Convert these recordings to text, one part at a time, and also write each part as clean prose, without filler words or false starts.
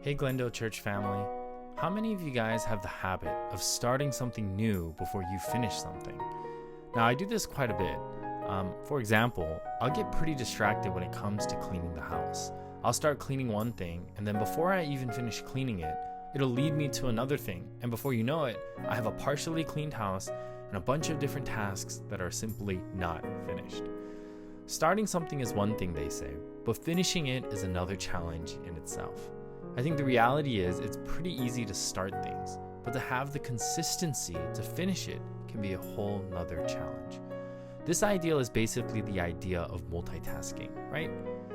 Hey Glendale Church family, how many of you guys have the habit of starting something new before you finish something? Now I do this quite a bit. For example, I'll get pretty distracted when it comes to cleaning the house. I'll start cleaning one thing, and then before I even finish cleaning it, it'll lead me to another thing, and before you know it, I have a partially cleaned house and a bunch of different tasks that are simply not finished. Starting something is one thing, they say, but finishing it is another challenge in itself. I think the reality is it's pretty easy to start things, but to have the consistency to finish it can be a whole nother challenge. This ideal is basically the idea of multitasking, right?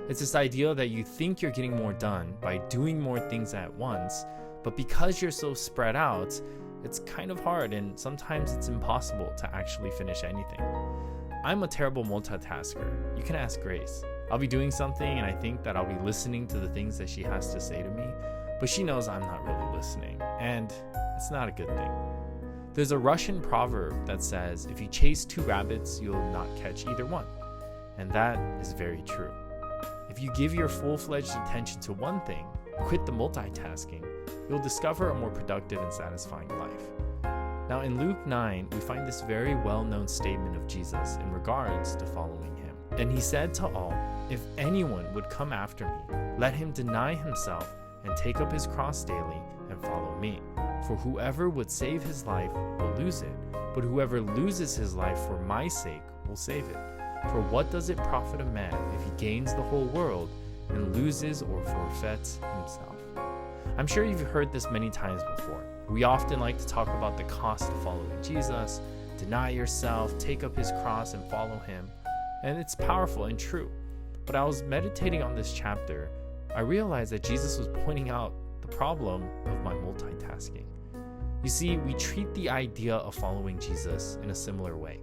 It's this idea that you think you're getting more done by doing more things at once, but because you're so spread out, it's kind of hard and sometimes it's impossible to actually finish anything. I'm a terrible multitasker. You can ask Grace. I'll be doing something and I think that I'll be listening to the things that she has to say to me, but she knows I'm not really listening, and it's not a good thing. There's a Russian proverb that says, if you chase two rabbits, you'll not catch either one. And that is very true. If you give your full-fledged attention to one thing, quit the multitasking, you'll discover a more productive and satisfying life. Now in Luke 9, we find this very well-known statement of Jesus in regards to following him. And he said to all, if anyone would come after me, let him deny himself and take up his cross daily and follow me. For whoever would save his life will lose it, but whoever loses his life for my sake will save it. For what does it profit a man if he gains the whole world and loses or forfeits himself? I'm sure you've heard this many times before. We often like to talk about the cost of following Jesus, deny yourself, take up his cross and follow him. And it's powerful and true. But I was meditating on this chapter, I realized that Jesus was pointing out the problem of my multitasking. You see, we treat the idea of following Jesus in a similar way.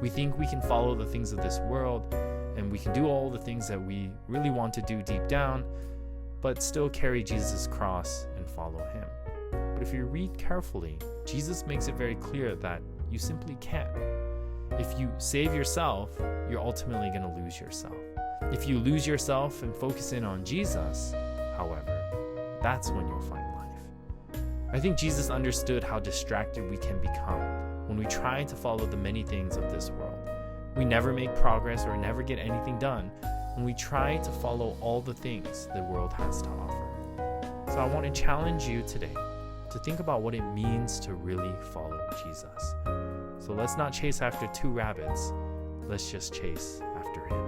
We think we can follow the things of this world, and we can do all the things that we really want to do deep down, but still carry Jesus' cross and follow him. But if you read carefully, Jesus makes it very clear that you simply can't. If you save yourself, you're ultimately going to lose yourself. If you lose yourself and focus in on Jesus, however, that's when you'll find life. I think Jesus understood how distracted we can become when we try to follow the many things of this world. We never make progress or never get anything done when we try to follow all the things the world has to offer. So I want to challenge you today to think about what it means to really follow Jesus. So let's not chase after two rabbits, let's just chase after him.